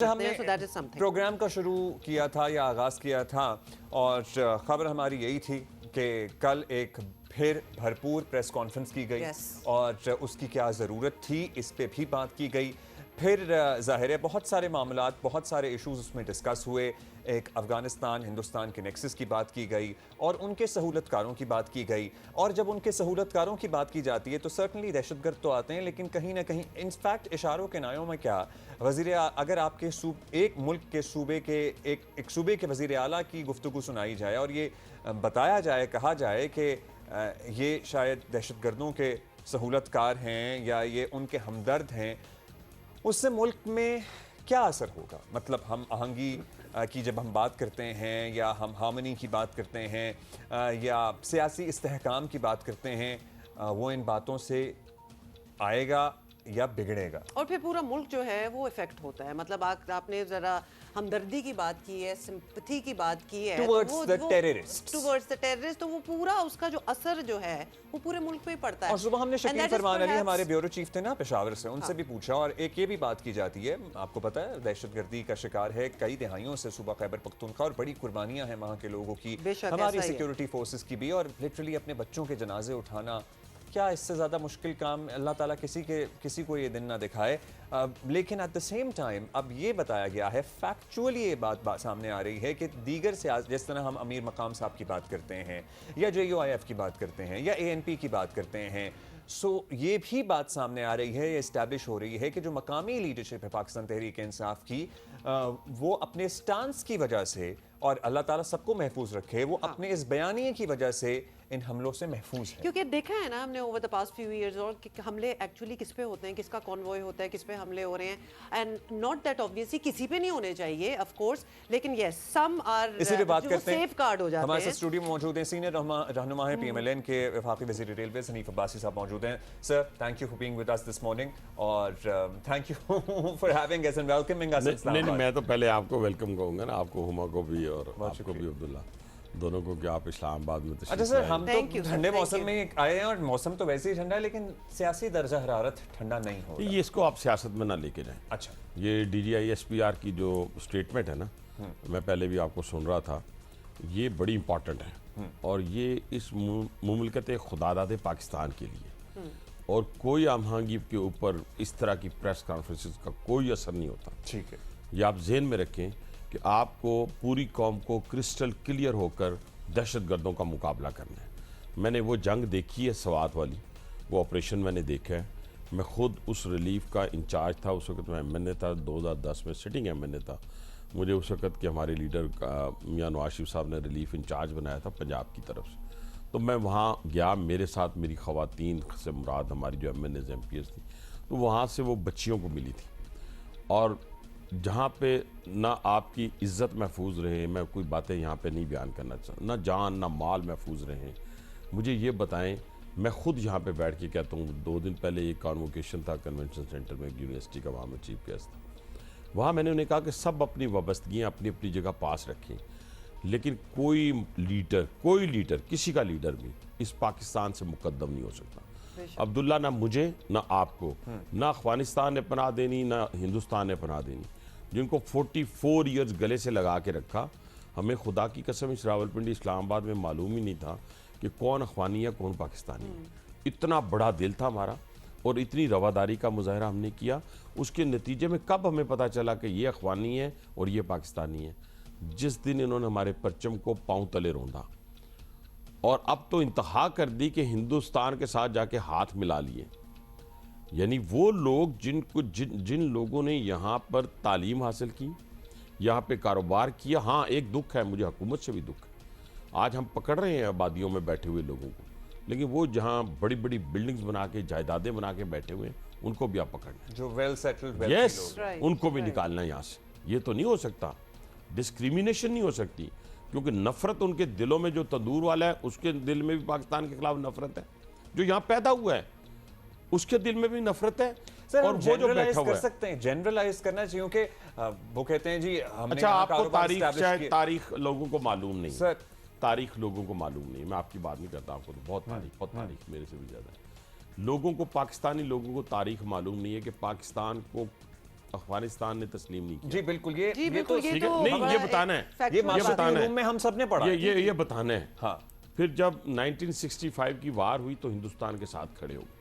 हमने so that is something. Program का शुरू किया था या आगाज़ किया था और ख़बर हमारी यही थी कि कल एक फिर भरपूर प्रेस कॉन्फ्रेंस की गई Yes. और उसकी क्या ज़रूरत थी इस पे भी बात की गई। फिर ज़ाहिर है बहुत सारे मामलात, बहुत सारे इश्यूज़ उसमें डिस्कस हुए। एक अफ़गानिस्तान हिंदुस्तान के नेक्सस की बात की गई और उनके सहूलतकारों की बात की गई। और जब उनके सहूलतकारों की बात की जाती है तो सर्टनली दहशतगर्द तो आते हैं, लेकिन कहीं ना कहीं इनफैक्ट इशारों के नायों में क्या अगर आपके एक मुल्क के सूबे के एक सूबे के वज़ीर आला की गुफ्तगू सुनाई जाए और ये बताया जाए, कहा जाए कि ये शायद दहशतगर्दों के सहूलतकार हैं या ये उनके हमदर्द हैं, उससे मुल्क में क्या असर होगा? मतलब हम आहंगी की जब हम बात करते हैं या हम हार्मनी की बात करते हैं या सियासी इस्तेहकाम की बात करते हैं, वो इन बातों से आएगा या बिगड़ेगा? और फिर पूरा मुल्क जो है वो इफेक्ट होता है। मतलब आपने जरा हमदर्दी की बात की है, सिंपैथी की बात की है टुवर्ड्स द टेररिस्ट, तो वो पूरा उसका जो असर जो है वो पूरे मुल्क पे ही पड़ता है। और सुबह हमने शकील फरमान अली हमारे perhaps... ब्यूरो चीफ थे ना पेशावर से, उनसे भी पूछा और एक ये भी बात की जाती है, आपको पता है दहशतगर्दी का शिकार है कई दिहाइयों से सूबा खैबर पख्तूनख्वा और बड़ी कुर्बानियां हैं वहाँ के लोगों की, हमारी सिक्योरिटी फोर्सेस की भी, और लिटरली अपने बच्चों के जनाजे उठाना, क्या इससे ज़्यादा मुश्किल काम अल्लाह ताला किसी को ये दिन ना दिखाए। लेकिन एट द सेम टाइम अब ये बताया गया है, फैक्चुअली ये बात सामने आ रही है कि दीगर सियासत, जिस तरह हम अमीर मकाम साहब की बात करते हैं या JUIF की बात करते हैं या ANP की बात करते हैं, सो ये भी बात सामने आ रही है, ये इस्टेब्लिश हो रही है कि जो मकामी लीडरशिप है पाकिस्तान तहरीक इंसाफ की, वो अपने स्टांस की वजह से, और अल्लाह ताला सबको महफूज रखे, वो अपने इस बयानिए की वजह से इन हमलों से महफूज है। क्योंकि देखा है ना हमने over the past few years, और हमले एक्चुअली किस पे होते हैं, किसका कॉन्वॉय होता है, किस पे हमले हो रहे हैं, एंड नॉट दैट ऑब्वियसली किसी पे नहीं होने चाहिए ऑफ कोर्स, लेकिन यस सम आर इसी पे बात करते हैं, सेफ गार्ड हो जाते हैं। हमारे स्टूडियो में मौजूद हैं सीनियर रहनुमा हैं PMLN के वफाकी वज़ीर रेलवे हनीफ अब्बासी साहब मौजूद हैं। Sir, thank you for being with us this morning और thank you for having us and welcoming us. नहीं, मैं तो पहले आपको वेलकम कहूंगा ना, आपको हुमा को भी और आपको भी अब्दुल्ला, दोनों को, कि आप इस्लामाबाद में अच्छा सर, हम तो ठंडे मौसम में आए हैं और मौसम तो वैसे ही ठंडा है, लेकिन सियासी दर्जा हरारत ठंडा नहीं हो रहा। ये इसको आप सियासत में ना लेके जाएं। अच्छा, ये DGI SPR की जो स्टेटमेंट है ना, मैं पहले भी आपको सुन रहा था, ये बड़ी इंपॉर्टेंट है और ये इस मुमलकत खुदादाद पाकिस्तान के लिए, और कोई आमहंगी के ऊपर इस तरह की प्रेस कॉन्फ्रेंसेस का कोई असर नहीं होता। ठीक है, ये आप जहन में रखें कि आपको पूरी कौम को क्रिस्टल क्लियर होकर दहशतगर्दों का मुकाबला करना है। मैंने वो जंग देखी है स्वात वाली, वो ऑपरेशन मैंने देखा है, मैं खुद उस रिलीफ का इंचार्ज था, उस वक्त मैं MNA था, 2010 में सिटिंग MNA था। मुझे उस वक्त के हमारे लीडर मियां नवाज शरीफ साहब ने रिलीफ इंचार्ज बनाया था पंजाब की तरफ से, तो मैं वहाँ गया, मेरे साथ मेरी ख़वातीन से मुराद हमारी जो MNAs MPs थी, तो वहाँ से वो बच्चियों को मिली थी, और जहाँ पे ना आपकी इज़्ज़त महफूज रहे, मैं कोई बातें यहाँ पे नहीं बयान करना चाहता, ना जान ना माल महफूज रहे, मुझे ये बताएं। मैं खुद यहाँ पे बैठ के कहता हूँ, 2 दिन पहले एक कॉन्वोकेशन था कन्वेंशन सेंटर में यूनिवर्सिटी का, वहाँ मैं चीफ गेस्ट था, वहाँ मैंने उन्हें कहा कि सब अपनी वाबस्तगियाँ अपनी अपनी जगह पास रखें, लेकिन कोई लीडर किसी का लीडर भी इस पाकिस्तान से मुकद्दम नहीं हो सकता। अब्दुल्ला, ना मुझे ना आपको, ना अफगानिस्तान ने पनाह देनी, ना हिंदुस्तान ने पनाह देनी, जिनको 44 ईयर्स गले से लगा के रखा। हमें खुदा की कसम इस रावलपिंडी इस्लामाबाद में मालूम ही नहीं था कि कौन अफगानी है कौन पाकिस्तानी है। इतना बड़ा दिल था हमारा और इतनी रवादारी का मुजाहरा हमने किया, उसके नतीजे में कब हमें पता चला कि ये अफगानी है और ये पाकिस्तानी है? जिस दिन इन्होंने हमारे परचम को पांव तले रौंदा, और अब तो इंतहा कर दी कि हिंदुस्तान के साथ जाके हाथ मिला लिए। यानी वो लोग जिन लोगों ने यहाँ पर तालीम हासिल की, यहाँ पे कारोबार किया। हाँ, एक दुख है, मुझे हुकूमत से भी दुख है, आज हम पकड़ रहे हैं आबादियों में बैठे हुए लोगों को, लेकिन वो जहाँ बड़ी बड़ी बिल्डिंग्स बना के, जायदादें बना के बैठे हुए हैं, उनको भी आप पकड़ लें, जो वेल सेटल्ड, यस, उनको भी निकालना यहाँ से। ये तो नहीं हो सकता, डिस्क्रिमिनेशन नहीं हो सकती, क्योंकि नफरत उनके दिलों में, जो तंदूर वाला है उसके दिल में भी पाकिस्तान के खिलाफ नफरत है, जो यहाँ पैदा हुआ है उसके दिल में भी नफरत है। सर, और वो जो बैठा हुआ कर है, सकते हैं, जनरलाइज करना चाहिए, क्योंकि वो कहते हैं जी हमने अच्छा, आपको तारीख तारीख लोगों को मालूम नहीं सर, तारीख लोगों को मालूम नहीं, मैं आपकी बात नहीं करता, आपको तो बहुत तारीख मेरे से भी ज्यादा है। लोगों को, पाकिस्तानी लोगों को तारीख मालूम नहीं है कि पाकिस्तान को अफगानिस्तान ने तस्लीम नहीं किया। जी बिल्कुल, ये जी ये बिल्कुल, ये ठीक है, तो नहीं, हमारा ये बताना है। एक factual ये बात ये है। बताना है। रूम में हम सब ने पढ़ा। ये बताना है। हाँ, फिर जब 1965 की वार हुई तो हिंदुस्तान के साथ खड़े हो गए।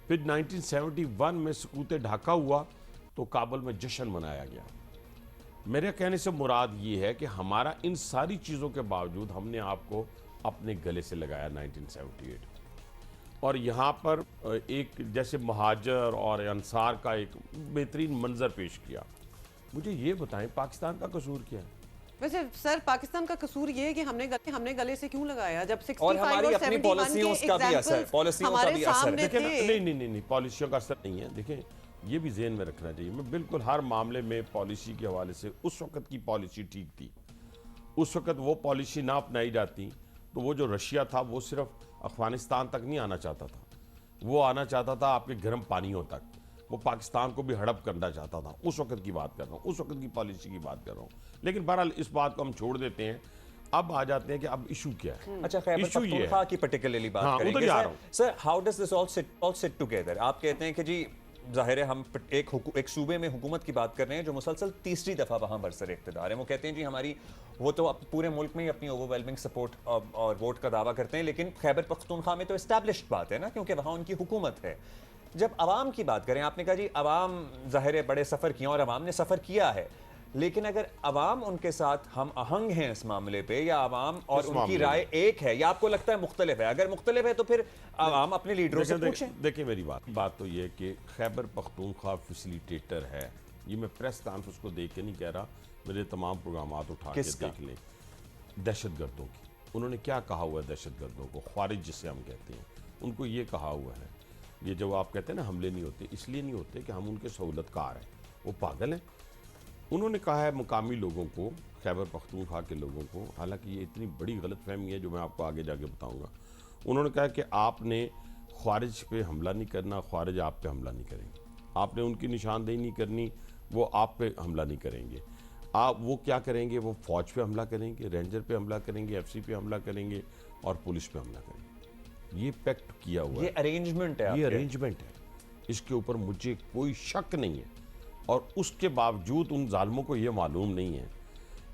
फिर 1971 में सकूत ढाका हुआ तो काबुल में जश्न मनाया गया। मेरे कहने से मुराद ये है कि हमारा इन सारी चीज़ों के बावजूद हमने आपको अपने गले से लगाया 1978, और यहाँ पर एक जैसे महाजर और अंसार का एक बेहतरीन मंजर पेश किया। मुझे ये बताएं पाकिस्तान का कसूर क्या है? वैसे सर, पाकिस्तान का कसूर ये है कि हमने गले से क्यों लगाया जब 65 और हमारी और अपनी 71 पॉलिसियों के का भी असर, एग्जाम्पल्स पॉलिसियों का हमारे भी असर। सामने देखें ना, थे। नहीं, पॉलिसियों का असर नहीं है। देखें, ये भी ज़हन में रखना चाहिए। मैं बिल्कुल हर मामले में पॉलिसी के हवाले से, उस वक्त की पॉलिसी ठीक थी, उस वक्त वो पॉलिसी ना अपनाई जाती तो वो जो रशिया था वो सिर्फ अफगानिस्तान तक नहीं आना चाहता था, वो आना चाहता था आपके गर्म पानियों तक, वो पाकिस्तान को भी हड़प करना चाहता था। उस वक्त की बात कर रहा हूँ, उस वक्त की पॉलिसी की बात कर रहा हूँ। लेकिन बहरहाल इस बात को हम छोड़ देते हैं। अब आ जाते हैं कि अब इशू क्या है। अच्छा, खैबर इशू ये पख्तूनख्वा है, की पर्टिकुलरली बात हाँ, करेंगे उधर जा सर। रहा हूँ। Sir, how does this all sit together? आप कहते हैं कि जी जाहिर है हम एक सूबे में हुकूमत की बात कर रहे हैं जो मुसलसल तीसरी दफ़ा वहाँ बरसर इक़्तिदार है। वो कहते हैं जी हमारी, वो तो पूरे मुल्क में ही अपनी ओवरवेलमिंग सपोर्ट और वोट का दावा करते हैं, लेकिन खैबर पख्तूनख्वा में तो इस्टेब्लिश्ड बात है ना, क्योंकि वहाँ उनकी हुकूमत है। जब अवाम की बात करें, आपने कहा जी अवाम ज़ाहिर है बड़े सफ़र किए और अवाम ने सफ़र किया है, लेकिन अगर अवाम उनके साथ हम आहंग हैं इस मामले पे, या अवाम और किस उनकी मामले राय में? एक है, या आपको लगता है मुख्तलिफ है? अगर मुख्तलिफ है तो फिर अवाम अपने लीडरों से पूछें। देखिए मेरी बात तो ये है कि खैबर पख्तूनख्वा फैसिलिटेटर है। ये मैं प्रेस कॉन्फ्रेंस को देख के नहीं कह रहा, मेरे तमाम प्रोग्राम उठा के किसका? देख लें। दहशतगर्दों की उन्होंने क्या कहा हुआ है? दहशतगर्दों को, ख्वारिज जिसे हम कहते हैं, उनको ये कहा हुआ है, ये जो आप कहते हैं ना हमले नहीं होते, इसलिए नहीं होते कि हम उनके सहूलतकार हैं। वो पागल हैं। उन्होंने कहा है मुकामी लोगों को, खैबर पख्तूनख्वा के लोगों को, हालांकि ये इतनी बड़ी गलतफहमी है जो मैं आपको आगे जाके बताऊंगा। उन्होंने कहा कि आपने ख्वारिज पे हमला नहीं करना, ख्वारिज आप पे हमला नहीं करेंगे। आपने उनकी निशानदेही नहीं करनी, वो आप पे हमला नहीं करेंगे। आप वो क्या करेंगे? वो फौज पे हमला करेंगे, रेंजर पे हमला करेंगे, एफसी पे हमला करेंगे और पुलिस पे हमला करेंगे। ये पैक्ट किया हुआ ये है, अरेंजमेंट है ये आपके। अरेंजमेंट है। इसके ऊपर मुझे कोई शक नहीं है। और उसके बावजूद उन जालिमों को ये मालूम नहीं है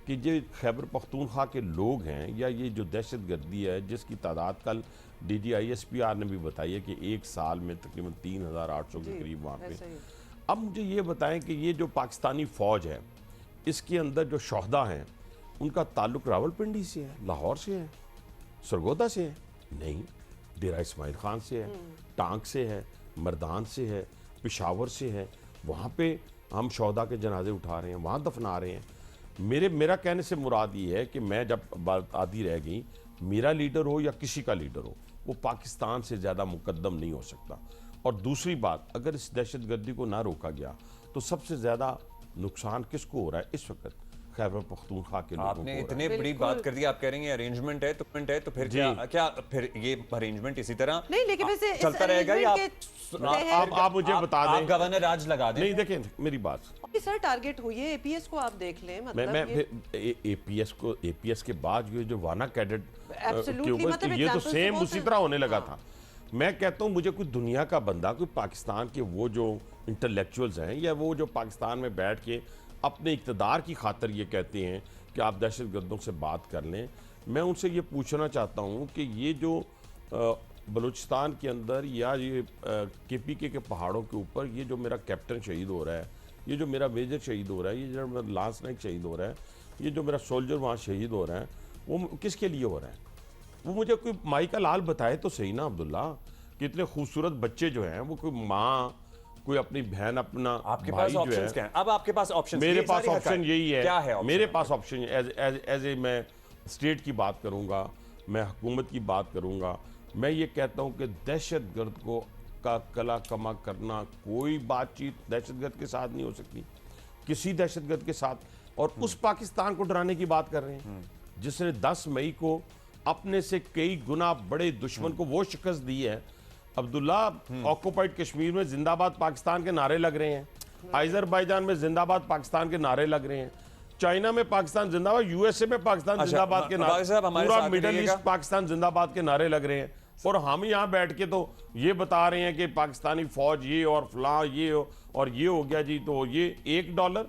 कि ये खैबर पख्तूनख्वा के लोग हैं, या ये जो दहशतगर्दी है जिसकी तादाद कल DGISPR ने भी बताई है कि एक साल में तकरीबन 3800 के करीब वहाँ पे। ऐसा ही। अब मुझे ये बताएं कि ये जो पाकिस्तानी फ़ौज है, इसके अंदर जो शोहदा हैं, उनका ताल्लुक रावलपिंडी से है, लाहौर से है, सरगोदा से है? नहीं, डेरा इस्माइल खान से है, टांक से है, मर्दान से है, पेशावर से है। वहाँ पे हम शोहदा के जनाजे उठा रहे हैं, वहाँ दफना रहे हैं। मेरा कहने से मुराद ये है कि मैं, जब बात आती रह गई, मेरा लीडर हो या किसी का लीडर हो, वो पाकिस्तान से ज़्यादा मुकद्दम नहीं हो सकता। और दूसरी बात, अगर इस दहशतगर्दी को ना रोका गया तो सबसे ज़्यादा नुकसान किसको हो रहा है इस वक्त? खैबर पख्तूनख्वा के लोगों को आपने हो रहा है। इतने बड़ी बिल्कुल। बात कर दी, आप कह रही हैं अरेंजमेंट है तो फिर जी। क्या फिर ये अरेंजमेंट इसी तरह नहीं, लेकिन वैसे इस चलता रहेगा, या arrangement के आप मुझे बता दें। आप गवर्नर राज लगा दें? नहीं, देखें मेरी बात, सर टारगेट हुई है APS को, आप देख लें, मैं मतलब ये फिर APS के बाद ये जो वाना कैडेट के Absolutely, ऊपर, मतलब ये तो examples सेम बहुत उसी हैं। तरह होने लगा हाँ। था। मैं कहता हूँ मुझे कोई दुनिया का बंदा, कोई पाकिस्तान के वो जो इंटेलेक्चुअल्स हैं, या वो जो पाकिस्तान में बैठ के अपने इक़्तिदार की खातिर ये कहते हैं कि आप दहशतगर्दों से बात कर लें, मैं उनसे ये पूछना चाहता हूँ कि ये जो बलूचिस्तान के अंदर या ये KPK के पहाड़ों के ऊपर ये जो मेरा कैप्टन शहीद हो रहा है, ये जो मेरा मेजर शहीद हो रहा है, ये जो मेरा लांस नाइक शहीद हो रहा है, ये जो मेरा सोल्जर वहाँ शहीद हो रहा है, वो किसके लिए हो रहा है? वो मुझे कोई माई का लाल बताए तो सही ना अब्दुल्ला, कि इतने खूबसूरत बच्चे जो हैं, वो कोई माँ, कोई अपनी बहन, अपना आपके भाई पास जो ऑप्शंस है। क्या हैं? अब आपके पास ऑप्शन, मेरे पास ऑप्शन यही है, क्या है option? मेरे पास ऑप्शन एज ए मैं स्टेट की बात करूंगा, मैं हुकूमत की बात करूंगा। मैं ये कहता हूं कि दहशतगर्द को का कला कमा करना, कोई बातचीत दहशतगर्द के साथ नहीं हो सकती, किसी दहशतगर्द के साथ। और उस पाकिस्तान को डराने की बात कर रहे हैं जिसने 10 मई को अपने से कई गुना बड़े दुश्मन को वो शिकस्त दी है। अब्दुल्ला, ऑक्युपाइड कश्मीर में जिंदाबाद पाकिस्तान के नारे लग रहे हैं, अजरबैजान में जिंदाबाद पाकिस्तान के नारे लग रहे हैं, चाइना में पाकिस्तान जिंदाबाद, USA में पाकिस्तान अच्छा, जिंदाबाद के बाकी साहब नारे, हमारे पूरा साथ मिडल रहिएगा। ईस्ट पाकिस्तान जिंदाबाद के नारे लग रहे हैं। और हम यहाँ बैठ के तो ये बता रहे हैं कि पाकिस्तानी फौज ये और फलां ये और ये हो गया जी, तो ये $1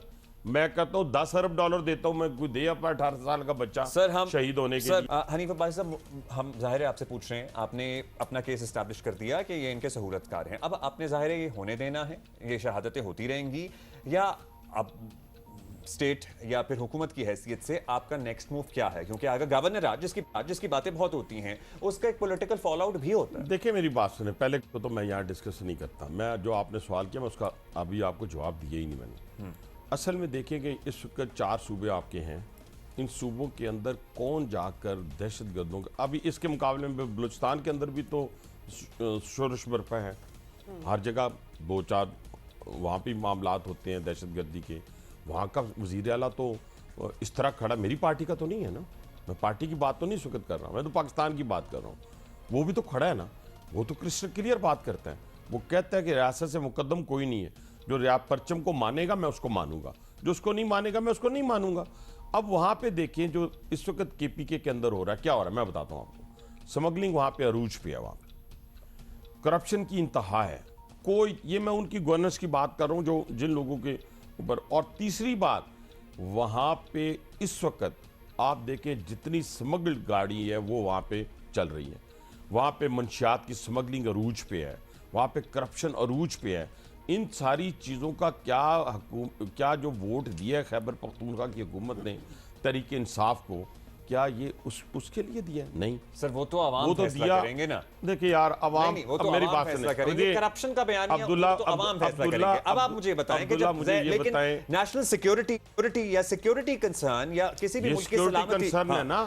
मैं कहता हूँ $10 अरब देता हूँ मैं, कोई दे अपना 18 साल का बच्चा सर हम शहीद होने के सर लिए। हनीफ अब्बासी साहब, हम जाहिर है आपसे पूछ रहे हैं, आपने अपना केस इस्टेब्लिश कर दिया कि ये इनके सहूलतकार हैं, अब आपने जाहिर है ये होने देना है, ये शहादतें होती रहेंगी, या अब स्टेट या फिर हुकूमत की हैसियत से आपका नेक्स्ट मूव क्या है? क्योंकि अगर गवर्नर आज जिसकी बातें बहुत होती हैं उसका एक पॉलिटिकल फॉल आउट भी होता है। देखिए मेरी बात सुने, पहले तो मैं यहाँ डिस्कस नहीं करता, मैं जो आपने सवाल किया मैं उसका अभी आपको जवाब दिया ही नहीं मैंने। असल में देखिए कि इस वक्त 4 सूबे आपके हैं, इन सूबों के अंदर कौन जाकर दहशतगर्दों का, अभी इसके मुकाबले में बलूचिस्तान के अंदर भी तो शोरश बरपा है, हर जगह 2-4 वहाँ भी मामलात होते हैं दहशतगर्दी के। वहाँ का वज़ीर आला तो इस तरह खड़ा, मेरी पार्टी का तो नहीं है ना, मैं पार्टी की बात तो नहीं सुकत कर रहा, मैं तो पाकिस्तान की बात कर रहा हूँ। वो भी तो खड़ा है ना, वो तो क्रिस्टल क्लियर बात करता है, वो कहता है कि रियासत से मुकद्दम कोई नहीं है, जो परचम को मानेगा मैं उसको मानूंगा, जो उसको नहीं मानेगा मैं उसको नहीं मानूंगा। अब वहाँ पे देखिए जो इस वक्त KPK के अंदर हो रहा है, क्या हो रहा है मैं बताता हूँ आपको। स्मगलिंग वहाँ पे अरूज पे है, वहाँ पे करप्शन की इंतहा है, कोई, ये मैं उनकी गवर्नेंस की बात कर रहा हूँ जो जिन लोगों के ऊपर। और तीसरी बात, वहाँ पे इस वक्त आप देखें जितनी स्मगल्ड गाड़ी है वो वहाँ पे चल रही है, वहाँ पे मंशियात की स्मगलिंग अरूज पे है, वहाँ पे करप्शन अरूज पे है। इन सारी चीज़ों का क्या जो वोट दिया है खैबर पख्तूनख्वा की हुकूमत ने तहरीक इंसाफ को, क्या ये उसके लिए दिया? नहीं सर, वो तो आवाम फैसला करेंगे ना। देखिए यार, आवाम, वो तो मेरी आवाम बात फैसला सुनिए, करेंगे, करप्शन का बयान अब्दुल्ला, तो आवाम फैसला करेंगे। अब आप मुझे बताएं कि जब लेकिन नेशनल सिक्योरिटी या सिक्योरिटी कंसर्न या किसी भी मुल्क की सलामती,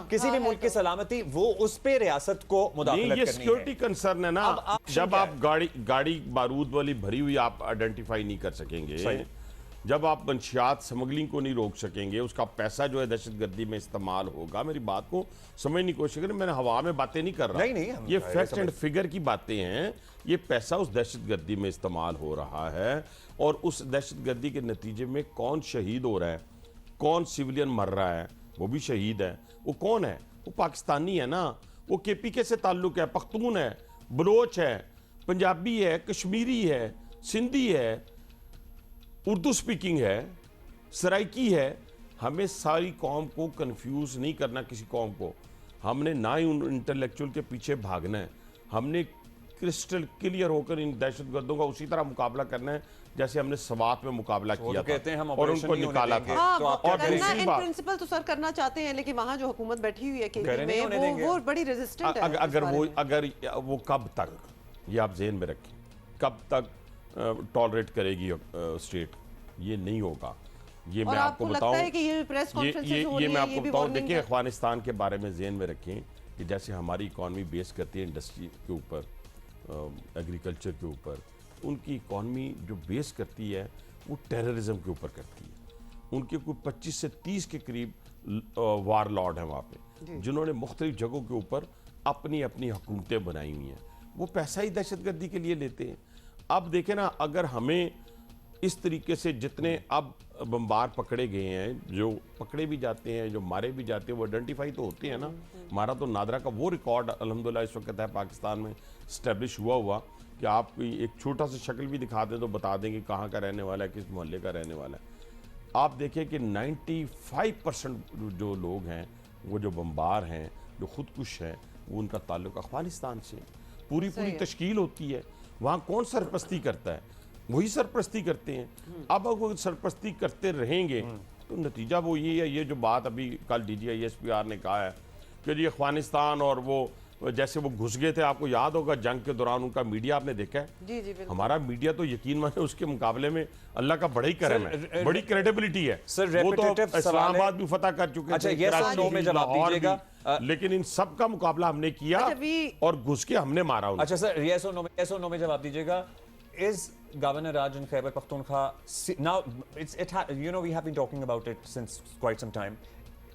किसी भी मुल्क की सलामती, वो उस पे रियासत को मुदाखलत करनी है। सिक्योरिटी कंसर्न है ना। जब आप गाड़ी बारूद वाली भरी हुई आप आइडेंटिफाई नहीं कर सकेंगे, जब आप मंशियात स्मगलिंग को नहीं रोक सकेंगे, उसका पैसा जो है दहशतगर्दी में इस्तेमाल होगा। मेरी बात को समझने की कोशिश करें, मैंने हवा में बातें नहीं कर रहा, नहीं, ये फैक्ट एंड फिगर की बातें हैं। ये पैसा उस दहशतगर्दी में इस्तेमाल हो रहा है, और उस दहशतगर्दी के नतीजे में कौन शहीद हो रहा है, कौन सिविलियन मर रहा है, वो भी शहीद है। वो कौन है? वो पाकिस्तानी है ना, वो KPK से ताल्लुक है, पख्तून है, बलोच है, पंजाबी है, कश्मीरी है, सिंधी है, उर्दू स्पीकिंग है, सराइकी है। हमें सारी कौम को कंफ्यूज नहीं करना, किसी कौम को। हमने ना ही उन इंटेलेक्चुअल के पीछे भागना है, हमने क्रिस्टल क्लियर होकर इन दहशतगर्दों का उसी तरह मुकाबला करना है जैसे हमने स्वात में मुकाबला किया था और उनको निकाला था। और प्रिंसिपल तो सर करना चाहते हैं, लेकिन वहाँ जो हुकूमत बैठी हुई है KP में वो बड़ी रेजिस्टेंट है। अगर वो कब तक, ये आप जेहन में रखें, कब तक टॉलरेट करेगी स्टेट? ये नहीं होगा। ये मैं आपको बताऊं, ये मैं आपको बताऊं। देखिए, अफगानिस्तान के बारे में जेहन में रखें कि जैसे हमारी इकॉनमी बेस करती है इंडस्ट्री के ऊपर, एग्रीकल्चर के ऊपर, उनकी इकॉनमी जो बेस करती है वो टेररिज्म के ऊपर करती है। उनके कोई 25 से 30 के करीब वार लॉर्ड हैं वहाँ पे, जिन्होंने मुख्तलिफ जगहों के ऊपर अपनी अपनी हुकूमतें बनाई हुई हैं। वो पैसा ही दहशतगर्दी के लिए लेते हैं। अब देखें ना, अगर हमें इस तरीके से जितने अब बमबार पकड़े गए हैं, जो पकड़े भी जाते हैं, जो मारे भी जाते हैं, वो आइडेंटिफाई तो होते हैं ना। हमारा तो नादरा का वो रिकॉर्ड अल्हम्दुलिल्लाह इस वक्त है पाकिस्तान में स्टैब्लिश हुआ कि आप कोई एक छोटा सा शक्ल भी दिखा दें तो बता देंगे कहाँ का रहने वाला है, किस मोहल्ले का रहने वाला है। आप देखें कि 95% जो लोग हैं, वो जो बमबार हैं, जो खुदकुश हैं, वो उनका ताल्लुक अफगानिस्तान से। पूरी तश्कील होती है, वहाँ कौन सरपरस्ती करता है? वही सरपरस्ती करते हैं। अब अगर सरपरस्ती करते रहेंगे तो नतीजा वो ये है। ये जो बात अभी कल DGISPR ने कहा है कि जी अफगानिस्तान, और वो जैसे वो घुस गए थे, आपको याद होगा जंग के दौरान उनका मीडिया आपने देखा है। जी, हमारा मीडिया तो यकीन माने उसके मुकाबले में अल्लाह का बड़ा ही करम है, बड़ी क्रेडिबिलिटी है। वो तो इस्लामाबाद भी फतह कर चुके हैं, लेकिन इन सब का मुकाबला हमने किया और घुस के हमने मारा उन्हें। अच्छा सर, yes or no में जवाब दीजिएगा। Is Governor Raj in Khyber Pakhtunkhwa now? We have been talking about it since quite some time.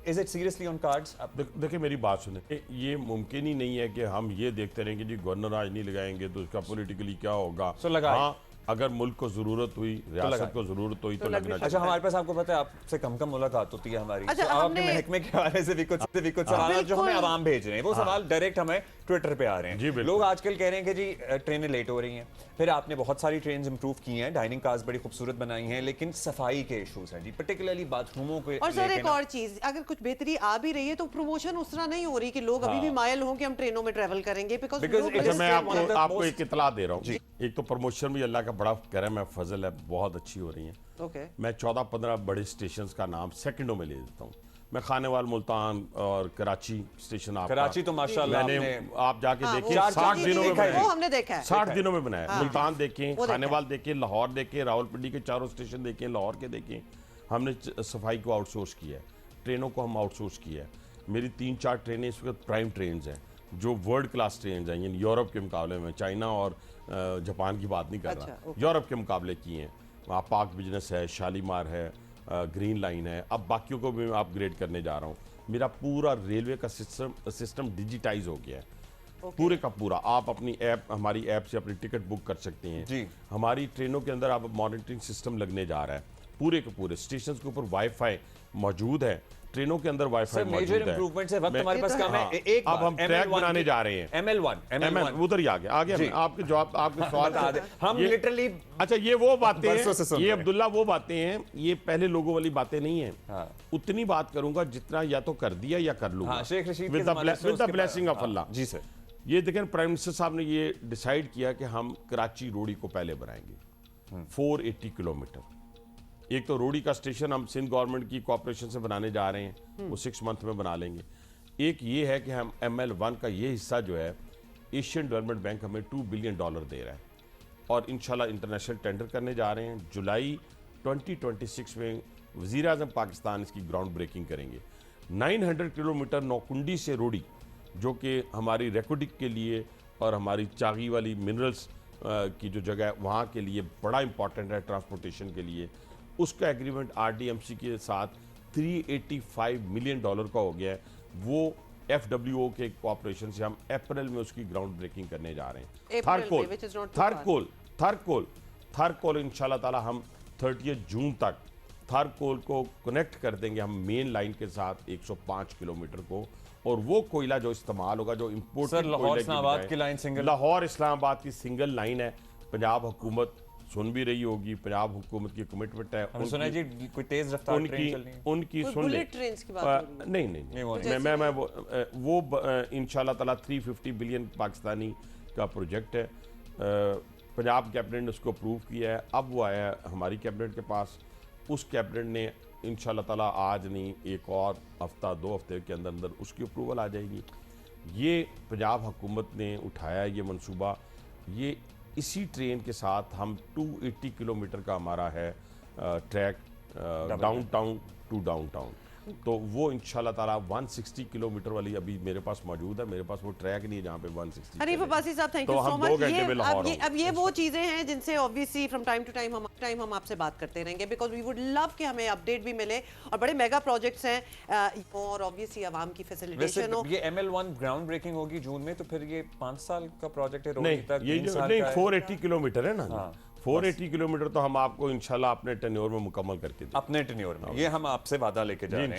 Is it seriously on cards? देखिए मेरी बात सुने, ये मुमकिन ही नहीं है कि हम ये देखते रहें कि जी गवर्नर आज नहीं लगाएंगे तो उसका पॉलिटिकली क्या होगा। हाँ, अगर मुल्क को जरूरत हुई, रियासत को जरूरत हुई तो लगना अच्छा, चाहिए। हमारे पास आपको पता है आपसे कम मुलाकात होती है हमारी। अच्छा, तो आप अपने हमने- महकमे के हवाले से भी कुछ सवाल जो हमें आवाम भेज रहे हैं, वो सवाल डायरेक्ट हमें ट्विटर पे आ रहे जी, हैं। बिल्कुल। लोग आजकल कह रहे हैं कि जी ट्रेनें लेट हो रही हैं, फिर आपने बहुत सारी ट्रेन इंप्रूव की हैं, डाइनिंग कार्स बड़ी खूबसूरत बनाई हैं, लेकिन सफाई के इशूज हैं जी, पर्टिकुलरली बाथरूमों के और सर लेके एक ना- और चीज, अगर कुछ बेहतरी आ भी रही है तो प्रमोशन उस तरह नहीं हो रही कि लोग अभी भी मायल हों कि हम ट्रेनों में ट्रेवल करेंगे, Because बिकॉज it अच्छा, is मैं still one of the आपको most- एक इतला दे रहा हूँ। एक तो प्रमोशन भी अल्लाह का बड़ा करम है, फजल है, बहुत अच्छी हो रही है। ओके मैं 14-15 बड़े स्टेशन का नाम सेकंडों में ले देता हूँ। मैं खानेवाल, मुल्तान और कराची स्टेशन आपका, कराची तो माशाल्लाह मैंने आपने आप जाके हाँ, देखिए, वो 60 दिनों में देखा है, बनाया। वो हमने देखा है। 60 दिनों में बनाया। हाँ। मुल्तान देखें, वो देखा खानेवाल देखें, लाहौर देखें, रावलपिंडी के चारों स्टेशन देखें, लाहौर के देखें। हमने सफाई को आउटसोर्स किया है, ट्रेनों को हम आउटसोर्स किया है। मेरी 3-4 ट्रेनें इस वक्त प्राइम ट्रेन हैं, जो वर्ल्ड क्लास ट्रेन हैं, यानी यूरोप के मुकाबले में। चाइना और जापान की बात नहीं कर अच्छा, रहा, यूरोप के मुकाबले की हैं। वहाँ पाक बिजनेस है, शालीमार है, ग्रीन लाइन है। अब बाकियों को भी मैं अपग्रेड करने जा रहा हूँ। मेरा पूरा रेलवे का सिस्टम डिजिटाइज हो गया है, पूरे का पूरा। आप अपनी ऐप, हमारी ऐप से अपनी टिकट बुक कर सकते हैं जी। हमारी ट्रेनों के अंदर अब मॉनिटरिंग सिस्टम लगने जा रहा है। पूरे के पूरे स्टेशन के ऊपर वाईफाई मौजूद है, ट्रेनों के अंदर वाईफाई सर मौजूद मेजर है। इंप्रूवमेंट्स है, वक्त मैं- हमारे पास कम है। हाँ, एक अब हम ट्रैक बनाने जा रहे हैं। ML1 उधर ही आ गया जी। आपके जवाब, आपके सवाल बता दें। हम ये- लिटरली अच्छा, ये वो बातें बरसों से हैं, सुन ये रहे हैं। अब्दुल्ला वो बातें हैं, ये पहले लोगों वाली बातें नहीं है। हाँ। उतनी बात करूंगा जितना या तो कर दिया या कर लूंगा। हाँ, शेख रशीद के विद ज़माने से द उसके ब्लेसिंग बाद- ऑफ अल्लाह। Ji sir. ये देखें, प्राइम मिनिस्टर साहब ने ये डिसाइड किया कि हम कराची रोड़ी को पहले बनाएंगे 480 किलोमीटर। एक तो रोड़ी का स्टेशन हम सिंध गवर्नमेंट की कॉर्पोरेशन से बनाने जा रहे हैं, वो 6 मंथ में बना लेंगे। एक ये है कि हम ML1 का ये हिस्सा जो है, एशियन डेवलपमेंट बैंक हमें $2 बिलियन दे रहा है और इंशाल्लाह इंटरनेशनल टेंडर करने जा रहे हैं। जुलाई 2026 में वज़ीर आज़म पाकिस्तान इसकी ग्राउंड ब्रेकिंग करेंगे। 900 किलोमीटर नौकुंडी से रोड़ी, जो कि हमारी रेकोडिक के लिए और हमारी चागी वाली मिनरल्स की जो जगह है वहाँ के लिए बड़ा इंपॉर्टेंट है, ट्रांसपोर्टेशन के लिए। उसका एग्रीमेंट RDMC के साथ $385 मिलियन का हो गया है। वो FWO के कॉर्पोरेशन से हम अप्रैल में उसकी ग्राउंड ब्रेकिंग करने जा रहे हैं। April में, which is not too far. Thar coal इंशाल्लाह ताला हम 30 जून तक थरकोल को कनेक्ट कर देंगे हम मेन लाइन के साथ 105 किलोमीटर को। और वो कोयला जो इस्तेमाल होगा, जो इम्पोर्ट सर, लाहौर इस्लामाबाद की लाइन सिंगल, लाहौर इस्लामाबाद की सिंगल लाइन है। पंजाब हुकूमत सुन भी रही होगी, पंजाब हुकूमत की कमिटमेंट है। हमने सुना है जी कोई तेज रफ्तार ट्रेन चल रही है। उनकी कोई सुन ले। बुलेट ट्रेन्स की बात हो रही है। नहीं, वो मैं वो इंशाल्लाह ताला 350 बिलियन पाकिस्तानी का प्रोजेक्ट है। पंजाब कैबिनेट ने उसको अप्रूव किया है, अब वो आया है हमारी कैबिनेट के पास। उस कैबिनेट ने इंशाल्लाह ताला आज नहीं, एक और हफ्ता 2 हफ्ते के अंदर अंदर उसकी अप्रूवल आ जाएगी। ये पंजाब हुकूमत ने उठाया ये मंसूबा। ये इसी ट्रेन के साथ हम 280 किलोमीटर का हमारा है track downtown to downtown. तो वो इंशाल्लाह ताला 160 किलोमीटर वाली अभी मेरे पास मौजूद है। मेरे पास वो ट्रैक नहीं है जहाँ पे 160 हनीफ अब्बासी साहब, थैंक तो यू सो हम मच। 2 घंटे में लाहौर होंगे। अब ये वो चीजें हैं जिनसे obviously from time to time हम आपसे बात करते रहेंगे, बिकॉज वी वुड लव कि हमें अपडेट भी मिले और बड़े मेगा प्रोजेक्ट्स हैं और ऑब्वियसली आवाम की वैसे फैसिलिटेशन हो। ये ML1 ग्राउंड ब्रेकिंग होगी जून में, तो फिर ये 5 साल का प्रोजेक्ट है, रोड़ी नहीं, तक ये 3 जो साल नहीं का है। 480 किलोमीटर है ना। हाँ, 480 किलोमीटर तो हम आपको इंशाल्लाह अपने टेन्योर में मुकम्मल करके देंगे। अपने टेन्योर में, ये हम आपसे वादा लेके जा रहे हैं।